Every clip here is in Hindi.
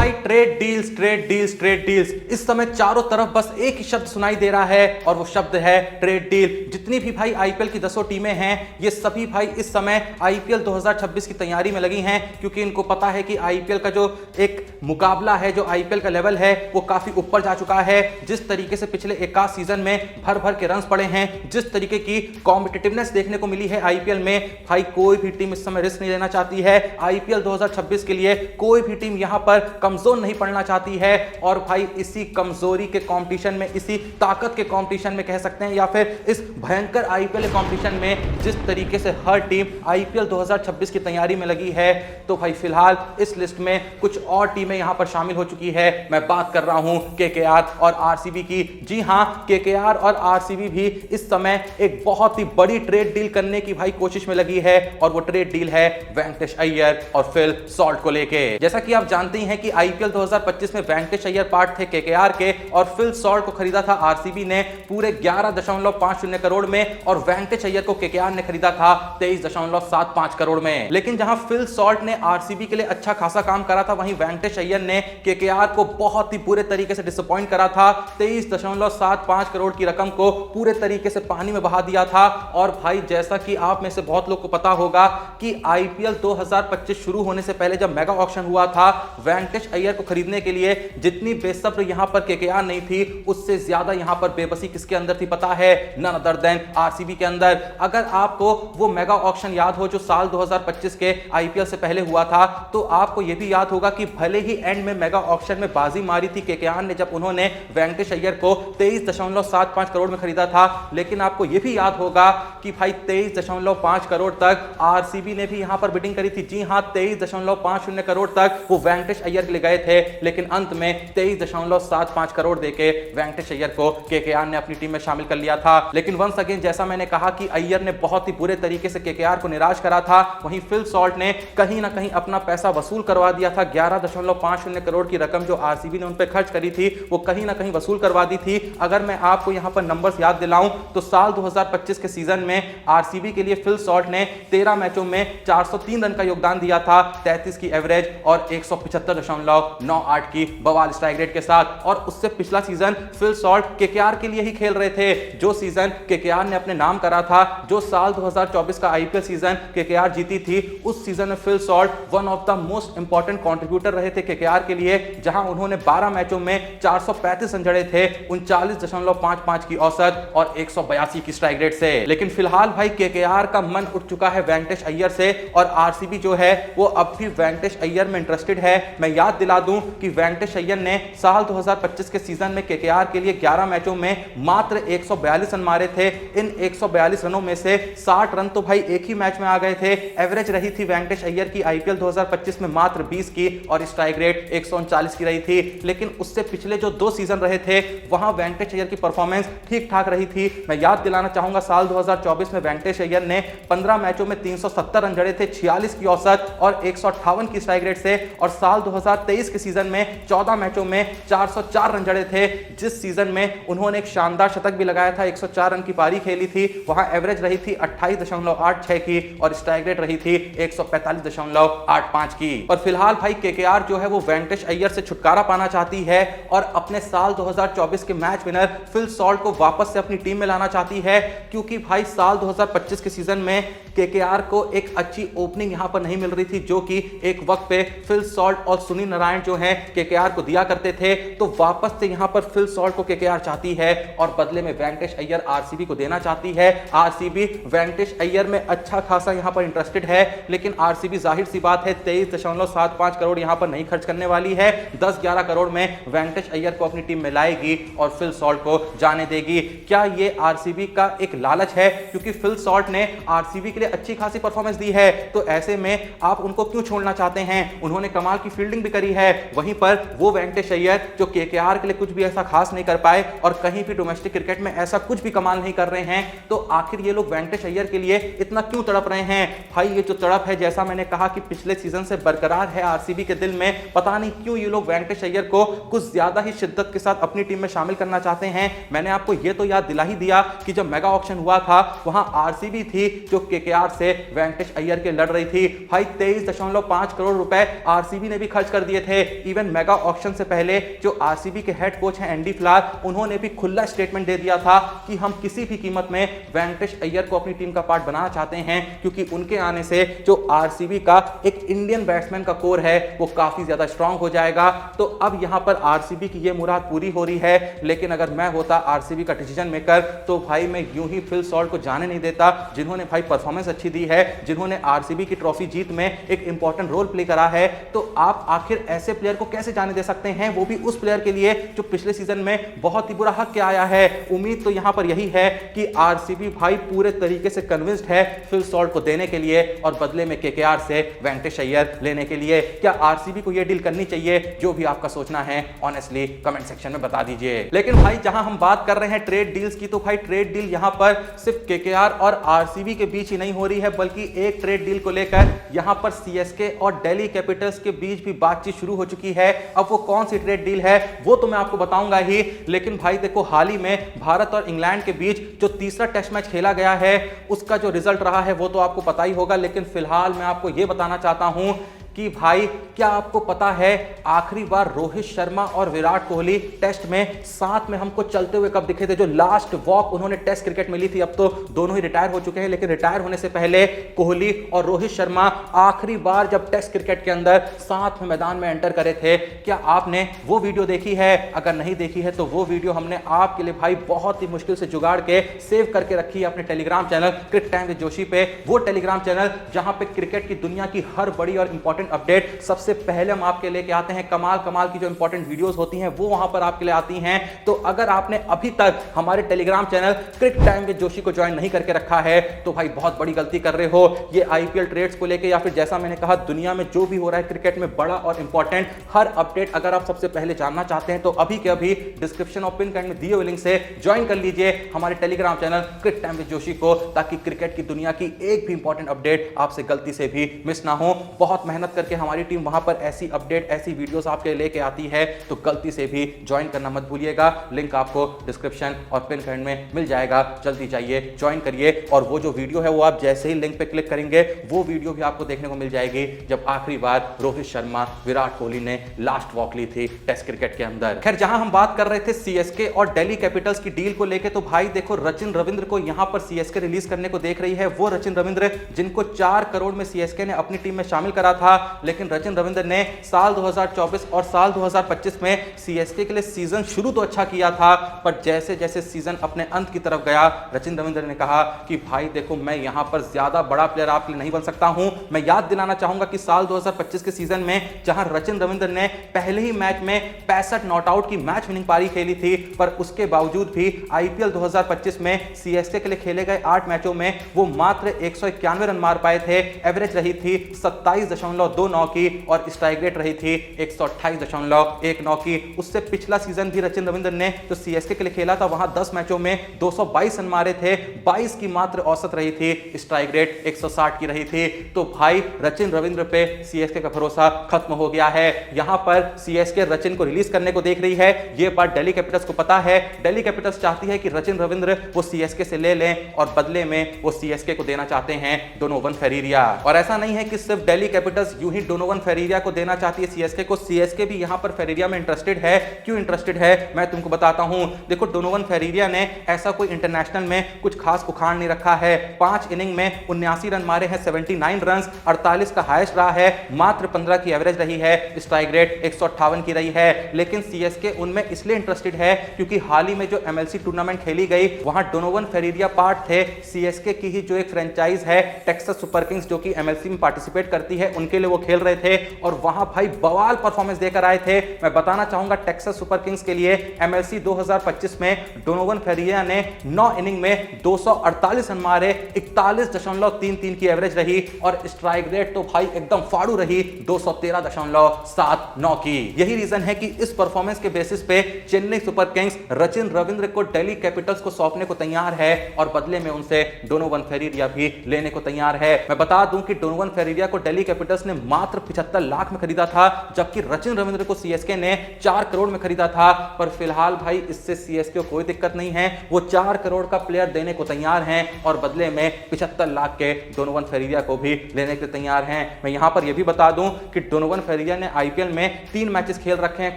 भाई trade deals trade deals trade deals, इस समय चारों तरफ बस एक ही शब्द सुनाई दे रहा है और वो शब्द है ट्रेड डील। जितनी भी भाई आईपीएल की 10 टीमें हैं ये सभी भाई इस समय आईपीएल 2026 की तैयारी में लगी हैं, क्योंकि इनको पता है कि आईपीएल का जो एक मुकाबला है, जो आईपीएल का लेवल है वो काफी ऊपर जा चुका है। जिस तरीके से पिछले एक आध सीजन में भर भर के रन्स पड़े हैं, जिस तरीके की कॉम्पिटिटिवनेस देखने को मिली है आईपीएल में, भाई कोई भी टीम इस समय रिस्क नहीं लेना चाहती है। आईपीएल 2026 के लिए कोई भी टीम यहां पर कमजोर नहीं पड़ना चाहती है। और भाई इसी कमजोरी के कंपटीशन में, इसी ताकत के कंपटीशन में कह सकते हैं, या फिर इस भयंकर आईपीएल कंपटीशन में जिस तरीके से हर टीम आईपीएल 2026 की तैयारी में लगी है, तो भाई फिलहाल इस लिस्ट में कुछ और टीमें यहां पर शामिल हो चुकी है। मैं बात कर रहा हूं केकेआर और आरसीबी की। जी हां, केकेआर और आरसीबी भी इस समय एक बहुत ही बड़ी ट्रेड डील करने की भाई कोशिश में लगी है, और वो ट्रेड डील है वेंकटेश अय्यर और फिल सॉल्ट को लेके। जैसा कि आप जानते हैं कि आईपीएल 2025 में वेंकटेश अय्यर पार्ट थे केकेआर के और फिल सॉल्ट को खरीदा था आरसीबी ने पूरे 11.50 करोड़ में, और वेंकटेश अय्यर को केकेआर ने खरीदा था 23.75 करोड़ में। लेकिन जहां फिल सॉल्ट ने आरसीबी के लिए अच्छा खासा काम करा था, वहीं वेंकटेश अय्यर ने केकेआर को बहुत ही बुरे तरीके से डिसअपॉइंट करा था। 23.75 करोड़ की रकम को पूरे तरीके से पानी में बहा दिया था। और भाई जैसा कि आप में से बहुत लोग को पता होगा कि आईपीएल 2025 शुरू होने से पहले जब मेगा ऑक्शन हुआ था, वेंकटेश अय्यर को खरीदने के लिए जितनी बेसब्र यहां पर केकेआर नहीं थी, उससे ज्यादा यहां पर बेबसी किसके अंदर थी पता है? नन अदर देन आरसीबी के अंदर। अगर आपको वो मेगा ऑक्शन याद हो जो साल 2025 के आईपीएल से पहले हुआ था, तो आपको यह भी याद होगा कि भले ही एंड में मेगा ऑक्शन में बाजी मारी थी केकेआर ने जब उन्होंने वेंकटेश अय्यर को 23.75 करोड़ में खरीदा था, लेकिन आपको यह भी याद होगा कि भाई 23.5 करोड़ तक आरसीबी ने भी यहां पर बिडिंग करी थी। जी हां, 23.50 करोड़ तक वो वेंकटेश अय्यर के लिए गए थे, लेकिन अंत में 23.75 करोड़ देके वेंकटेश अय्यर को केकेआर ने अपनी टीम में शामिल कर लिया था। लेकिन वंस अगेन जैसा मैंने कहा कि अय्यर ने बहुत ही बुरे तरीके से केकेआर को निराश करा था, वहीं फिल सॉल्ट ने कहीं ना कहीं अपना पैसा वसूल करवा दिया था। 11.50 करोड़ की रकम जो आरसीबी ने उन पर खर्च करी थी, वो कहीं ना कहीं वसूल करवा दी थी। अगर मैं आपको यहां पर नंबर्स याद दिलाऊं तो साल 2025 के सीजन में आरसीबी के लिए फिल सॉल्ट ने 13 मैचों में 403 रन का योगदान दिया था, 33 की एवरेज और 175.98 की बवाल स्ट्राइक रेट के साथ। और उससे पिछला सीजन फिल सॉल्ट केकेआर के लिए ही खेल रहे थे, जो सीजन केकेआर ने अपने नाम करा था। जो साल 2024 का आईपीएल सीजन केकेआर जीती थी, उस सीजन में Phil Salt one of the most important contributor रहे थे केकेआर के लिए, जहां उन्होंने 12 मैचों में 435 रन जड़े थे, 39.55 की औसत और 182 की स्ट्राइक रेट से। लेकिन फिलहाल भाई केकेआर का मन उठ चुका है वेंकटेश अय्यर से, और आरसीबी जो है वो अब भी वेंकटेश अय्यर में इंटरेस्टेड है। मैं याद दिला दूं कि वेंकटेश अय्यर ने साल 2025 के सीजन में केकेआर के लिए 11 मैचों में मात्र 142 रन मारे थे। इन 142 रनों में से 60 रन तो भाई एक ही मैच में आ गए थे। एवरेज रही थी वेंकटेश अय्यर की आईपीएल 2025 में मात्र 20 की, और स्ट्राइक रेट 139 की रही थी। लेकिन उससे पिछले जो 2 सीजन रहे थे, वहां वेंकटेश अय्यर की परफॉर्मेंस ठीक ठाक रही थी। मैं याद दिलाना चाहूंगा साल 2024 में वेंकटेश अय्यर ने 15 मैचों में 370 रन जड़े थे, 46 की औसत और 158 की स्ट्राइक रेट से। और साल 2023 के सीजन में 14 मैचों में 404 रन जड़े थे, जिस सीजन में उन्होंने एक शानदार शतक भी लगाया था, 104 रन की पारी खेली थी। वहां एवरेज रही थी 28.86 की और स्ट्राइक रेट रही थी 145.85 की। और फिलहाल भाई केकेआर जो है वो वेंकटेश अय्यर से छुटकारा पाना चाहती है और अपने साल 2024 के मैच विनर फिल सॉल्ट को वापस से अपनी टीम में लाना चाहती है, क्योंकि भाई साल 2025 के सीजन में केकेआर को एक अच्छी ओपनिंग यहां पर नहीं मिल रही थी, जो कि एक वक्त पे फिल सॉल्ट और सुनील नारायण जो हैं केकेआर को दिया करते थे। तो वापस से यहां पर फिल सॉल्ट को केकेआर चाहती है और बदले में वेंकटेश अय्यर आरसीबी को देना चाहती है। आरसीबी वेंकटेश अय्यर में अच्छा खासा यहां पर इंटरेस्टेड है, लेकिन आरसीबी जाहिर सी बात है 23.75 करोड़ यहां पर नहीं खर्च करने वाली है। 10-11 करोड़ में वेंकटेश अय्यर को अपनी टीम में लाएगी और फिल सॉल्ट को जाने देगी। क्या ये आरसीबी का एक लालच है? क्योंकि फिल सॉल्ट ने आरसीबी के लिए अच्छी खासी परफॉर्मेंस दी है, तो ऐसे में आप उनको क्यों छोड़ना चाहते हैं? उन्होंने कमाल की फील्डिंग भी करी है। वहीं पर वो वेंकटेश अय्यर जो केकेआर के लिए कुछ भी ऐसा खास नहीं कर पाए और कहीं भी डोमेस्टिक क्रिकेट में ऐसा कुछ भी कमाल नहीं कर रहे हैं, तो आखिर ये लोग वेंकटेश अय्यर के लिए इतना क्यों तड़प रहे हैं? भाई ये जो तड़प है, जैसा मैंने कहा कि पिछले सीजन से बरकरार है आरसीबी के दिल में। पता नहीं क्यों ये लोग वेंकटेश अय्यर को कुछ ज्यादा ही शिद्दत के साथ अपनी टीम में शामिल करना चाहते हैं। मैंने आपको ये तो याद दिला ही दिया कि जब मेगा ऑक्शन हुआ था, वहां आरसीबी थी जो केकेआर केकेआर से वेंकटेश अय्यर के लड़ रही थी। भाई 23.5 करोड़ रुपए आरसीबी ने भी खर्च कर दिए थे। इवन मेगा ऑक्शन से पहले जो आरसीबी के हेड कोच हैं एंडी फ्लार, उन्होंने भी खुला स्टेटमेंट दे दिया था कि हम किसी भी कीमत में वेंकटेश अय्यर को अपनी टीम का पार्ट बनाना चाहते हैं, क्योंकि उनके आने से जो आरसीबी का एक इंडियन बैट्समैन का कोर है वो काफी ज्यादा स्ट्रांग हो जाएगा। तो अब यहां पर आरसीबी की ये मुराद पूरी हो रही है। लेकिन अगर मैं होता आरसीबी का डिसीजन मेकर तो भाई मैं यूं ही फिल सॉल्ट को जाने नहीं देता, जिन्होंने भाई परफॉर्मेंस अच्छी दी है, जिन्होंने आरसीबी की ट्रॉफी जीत में एक इंपॉर्टेंट रोल प्ले करा है। तो आप आखिर ऐसे प्लेयर को कैसे जाने दे सकते हैं, वो भी उस प्लेयर के लिए जो पिछले सीजन में बहुत ही बुरा हक के आया है। उम्मीद तो यहां पर यही है कि आरसीबी भाई पूरे तरीके से कन्विंस्ड है फिल सॉल्ट को देने के लिए और बदले में केकेआर से वेंकटेश अय्यर लेने के लिए। क्या आरसीबी को यह डील करनी चाहिए? जो भी आपका सोचना है ऑनेस्टली कमेंट सेक्शन में बता दीजिए। लेकिन भाई जहां हम बात कर रहे हैं ट्रेड डील्स की, तो भाई ट्रेड डील यहां पर सिर्फ केकेआर और आरसीबी के बीच ही नहीं हो रही है, बल्कि एक ट्रेड डील को लेकर यहां पर सीएसके और दिल्ली कैपिटल्स के बीच भी बातचीत शुरू हो चुकी है। अब वो कौन सी ट्रेड डील है वो तो मैं आपको बताऊंगा ही, लेकिन भाई देखो हाल ही में भारत और इंग्लैंड के बीच जो तीसरा टेस्ट मैच खेला गया है उसका जो रिजल्ट रहा है वो तो आपको पता ही होगा। लेकिन फिलहाल मैं आपको यह बताना चाहता हूं कि भाई क्या आपको पता है आखिरी बार रोहित शर्मा और विराट कोहली टेस्ट में साथ में हमको चलते हुए कब दिखे थे? जो लास्ट वॉक उन्होंने टेस्ट क्रिकेट में ली थी। अब तो दोनों ही रिटायर हो चुके हैं, लेकिन रिटायर होने से पहले कोहली और रोहित शर्मा आखिरी बार जब टेस्ट क्रिकेट के अंदर साथ में मैदान में एंटर करे थे, क्या आपने वो वीडियो देखी है? अगर नहीं देखी है तो वो वीडियो हमने आपके लिए भाई बहुत ही मुश्किल से जुगाड़ के सेव करके रखी है अपने Telegram channel cricket time with Joshi पे। वो टेलीग्राम चैनल जहां पे क्रिकेट की दुनिया की हर बड़ी और इंपॉर्टेंट अपडेट सबसे पहले हम आपके लेके आते हैं। कमाल कमाल की जो इंपॉर्टेंट वीडियोस होती हैं वो वहां पर आपके लिए आती हैं। तो अगर आपने अभी तक हमारे Telegram channel cricket time with Joshi को ज्वाइन नहीं करके रखा है तो भाई बहुत बड़ी गलती कर रहे हो। ये आईपीएल ट्रेड्स को लेके या फिर जैसा मैंने कहा दुनिया में जो भी हो रहा है क्रिकेट में बड़ा और इंपॉर्टेंट हर अपडेट अगर आप सबसे पहले जानना चाहते हैं तो अभी के अभी डिस्क्रिप्शन और पिन कमेंट में दिए हुए लिंक से ज्वाइन कर लीजिए हमारे Telegram channel cricket time with Joshi को, ताकि क्रिकेट की दुनिया की एक भी इंपॉर्टेंट अपडेट आपसे गलती से भी मिस ना हो। बहुत मेहनत करके हमारी टीम वहां पर ऐसी अपडेट ऐसी वीडियोस आपके लेके आती है, तो गलती से भी ज्वाइन करना मत भूलिएगा। लिंक आपको डिस्क्रिप्शन और पिन कमेंट में मिल जाएगा, जल्दी जाइए ज्वाइन करिए। और वो जो वीडियो है वो आप जैसे ही लिंक पे क्लिक करेंगे वो वीडियो भी आपको देखने को मिल जाएगी जब आखिरी बार रोहित शर्मा विराट कोहली ने लास्ट वॉक ली थी टेस्ट क्रिकेट के अंदर। खैर जहां हम बात कर रहे थे सीएसके और दिल्ली कैपिटल्स की डील को लेके, तो भाई देखो रचिन रविंद्र को यहां पर सीएसके रिलीज करने को देख रही है। वो रचिन रविंद्र जिनको 4 करोड़ में सीएसके ने अपनी टीम में शामिल करा था, लेकिन रचिन रविंद्र ने साल 2024 और साल 2025 में सीएसके के लिए सीजन शुरू तो अच्छा किया था, पर जैसे जैसे सीजन अपने अंत की तरफ गया रचिन रविंद्र ने कहा कि भाई देखो मैं यहां पर ज्यादा बड़ा प्लेयर आपके लिए नहीं बन सकता हूं। मैं याद दिलाना चाहूंगा कि साल 2025 के सीजन में जहां रचिन रविंद्र ने पहले ही मैच में 65 नॉट आउट की मैच विनिंग पारी खेली थी, पर उसके बावजूद भी आईपीएल 2025 में सीएसके के लिए खेले गए 8 मैचों में वो मात्र 191 रन मार पाए थे। एवरेज रही थी 27.29 की और स्ट्राइक रेट रही थी 128.19 की। उससे पिछला सीजन भी रचिन रविंद्र ने जो सीएसके के लिए खेला था वहां 10 मैचों में 222 रन मारे थे, 22 की मात्र औसत रही थी, स्ट्राइक रेट 160 की रही थी। तो भाई रचिन रविंद्र पे सीएसके का भरोसा खत्म हो गया है। यहां पर सीएसके रचिन को रिलीज करने को देख रही है, ये बात दिल्ली कैपिटल्स को पता है। दिल्ली कैपिटल्स चाहती है कि रचिन रविंद्र वो सीएसके से ले लें और बदले में वो सीएसके को देना चाहते हैं डोनोवन फेरेरा। और ऐसा नहीं है कि सिर्फ दिल्ली कैपिटल्स यूं ही डोनोवन फेरेरा को देना चाहती है सीएसके को, सीएसके भी यहां पर फेरेरा में इंटरेस्टेड है। क्यों इंटरेस्टेड है मैं तुमको बताता हूं। देखो डोनोवन फेरेरा ने ऐसा कोई इंटरनेशनल में कुछ खास उखाड़ नहीं रखा है। 5 इनिंग में 79 रन मारे हैं, 79 रन, 48 का हाईएस्ट रहा है, मात्र 15 की एवरेज रही है, स्ट्राइक रेट 158 की रही है। लेकिन सीएसके उनमें इसलिए इंटरेस्टेड है क्योंकि हाल ही में जो एमएलसी टूर्नामेंट खेली गई वहां डोनोवन फेरेरा पार्ट थे सीएसके की ही जो एक फ्रेंचाइज है टेक्सास सुपर किंग्स जो कि एमएलसी में पार्टिसिपेट करती है, उनके लिए वो खेल रहे थे और वहां भाई बवाल परफॉर्मेंस देकर आए थे। मैं बताना चाहूंगा टेक्सास सुपर किंग्स के लिए एमएलसी 2025 में डोनोवन फेरेरा ने 9 इनिंग में 248 रन मारे, 41.33 की एवरेज रही और स्ट्राइक रेट तो भाई एकदम फाड़ू रही 213.79 की। यही रीजन है कि इस परफॉर्मेंस के बेसिस पे चेन्नई सुपर किंग्स रचिन रविंद्र को दिल्ली कैपिटल्स को सौंपने को तैयार है और बदले में उनसे डोनोवन फेरेरा भी लेने को तैयार है। मैं बता दूं कि डोनोवन फेरेरा को दिल्ली कैपिटल्स ने मात्र 75 लाख में खरीदा था, जबकि रचिन रविंद्र को सीएसके ने 4 करोड़ में खरीदा था। पर फिलहाल भाई इससे सीएसके को कोई दिक्कत नहीं है, वो 4 करोड़ का प्लेयर देने को तैयार हैं और बदले में 75 लाख के डोनोवन फेरेरा को भी लेने के लिए तैयार हैं। मैं यहां पर यह भी बता दूं कि डोनोवन फेरेरा ने आईपीएल में 3 मैचेस खेल रखे हैं,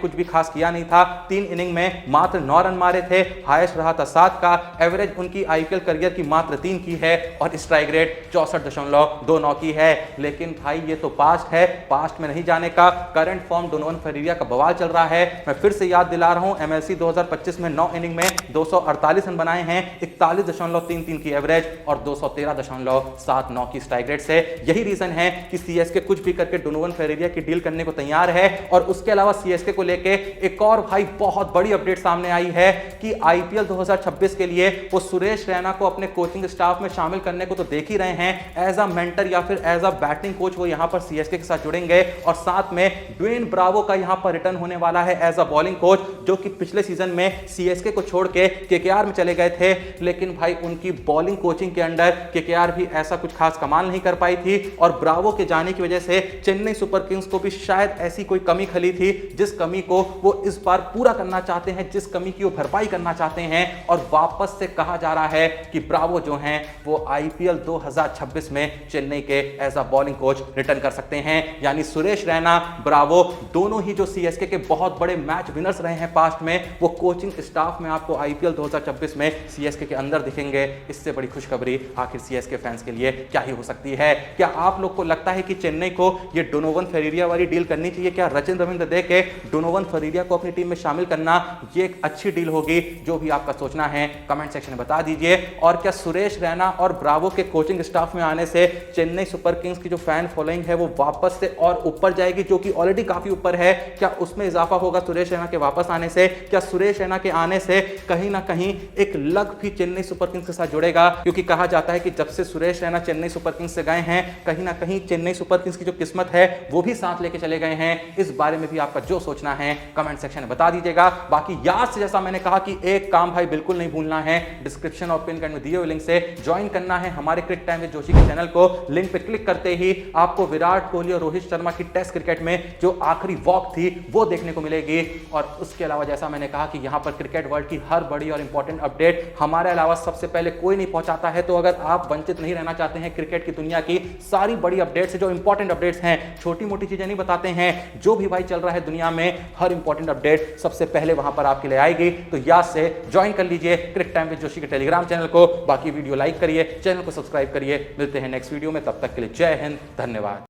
कुछ भी खास किया नहीं था। 3 इनिंग में मात्र 9 रन मारे थे, हाईएस्ट रहा था 7 का, एवरेज उनकी आईपीएल करियर की मात्र 3 की है और स्ट्राइक रेट 64.29 की है। लेकिन भाई ये तो पास्ट है, पास्ट में नहीं जाने का। करंट फॉर्म डोनोवन फेरेरा का बवाल चल रहा है। मैं फिर से याद दिला रहा हूं, एमएलसी 2025 में 9 इनिंग में 248 रन बनाए हैं, 41.33 की एवरेज और 213.79 की स्ट्राइक रेट से। यही रीजन है कि सीएसके कुछ भी करके डोनोवन फेरेरा की डील करने को तैयार है। और उसके अलावा सीएसके को लेके एक और भाई बहुत बड़ी अपडेट सामने आई है कि आईपीएल 2026 के लिए वो सुरेश रैना को अपने कोचिंग स्टाफ में शामिल करने को तो देख ही रहे हैं। एज अ मेंटर या फिर एज अ बैटिंग कोच वो यहां पर सीएसके के साथ जुड़ेंगे और साथ में ड्वेन ब्रावो का यहां पर रिटर्न होने वाला है एज अ बॉलिंग कोच, जो कि पिछले सीजन में सीएसके को छोड़ के केकेआर में चले गए थे। लेकिन भाई उनकी बॉलिंग कोचिंग के अंडर केकेआर भी ऐसा कुछ खास कमाल नहीं कर पाई थी और ब्रावो के जाने की वजह से चेन्नई सुपर किंग्स को भी शायद ऐसी कोई कमी खली थी जिस कमी को वो इस बार पूरा करना चाहते हैं, जिस कमी की वो भरपाई करना चाहते हैं। और वापस से कहा जा रहा है कि ब्रावो जो हैं वो आईपीएल 2026 में चेन्नई के as a bowling coach return कर सकते हैं। यानी सुरेश रैना, ब्रावो दोनों ही जो सीएसके के बहुत बड़े मैच विनर्स रहे हैं पास्ट में, वो कोचिंग स्टाफ में आपको आईपीएल 2026 में सीएसके के अंदर दिखेंगे। इससे बड़ी खुशखबरी आखिर सीएसके फैंस के लिए क्या ही हो सकती है। क्या आप लोग को लगता है कि चेन्नई को ये डोनोवन फेरेरा वाली डील करनी चाहिए? क्या रचिन रविंद्र दे के डोनोवन फेरेरा को अपनी टीम में शामिल करना ये एक अच्छी डील होगी? जो भी आपका सोचना है कमेंट सेक्शन में बता दीजिए। और क्या सुरेश रैना और ब्रावो के कोचिंग स्टाफ में आने से चेन्नई सुपर किंग्स की जो फैन फॉलोइंग है वो वापस से और ऊपर जाएगी, जो कि ऑलरेडी काफी ऊपर है? क्या उसमें इजाफा होगा सुरेश रैना के वापस आने से? क्या सुरेश रैना के आने से कहीं ना कहीं एक लक भी चेन्नई सुपर किंग्स के साथ जुड़ेगा? क्योंकि कहा जाता है कि जब से सुरेश रैना चेन्नई सुपर किंग्स से गए हैं, कहीं ना कहीं चेन्नई सुपर किंग्स की जो किस्मत है वो भी साथ लेके चले गए हैं। इस बारे में भी आपका जो सोचना है कमेंट सेक्शन में बता दीजिएगा। बाकी याद से जैसा मैंने कहा कि एक काम भाई बिल्कुल नहीं भूलना है, डिस्क्रिप्शन और पिन कार्ड में दिए हुए लिंक से ज्वाइन करना है हमारे क्रिकेट टाइम विद जोशी के चैनल को। लिंक पे क्लिक करते ही आपको विराट कोहली और रोहित शर्मा की टेस्ट क्रिकेट में जो आखिरी वॉक थी वो देखने को मिलेगी। और उसके अलावा जैसा मैंने कहा कि यहां पर क्रिकेट वर्ल्ड की हर बड़ी और इंपॉर्टेंट अपडेट हमारे अलावा सबसे पहले कोई नहीं पहुंचाता है। तो अगर आप वंचित नहीं रहना चाहते हैं क्रिकेट की दुनिया की सारी बड़ी अपडेट्स से, जो इंपॉर्टेंट अपडेट्स हैं, छोटी मोटी चीजें नहीं बताते हैं, जो भी भाई चल रहा है दुनिया में हर इंपॉर्टेंट अपडेट सबसे पहले वहां पर आपके लिए आएगी। तो याद से ज्वाइन कर लीजिए क्रिकेट टाइम विद जोशी के टेलीग्राम चैनल को। बाकी वीडियो लाइक करिए, चैनल को सब्सक्राइब करिए। मिलते हैं नेक्स्ट वीडियो में, तब तक के लिए जय हिंद, धन्यवाद।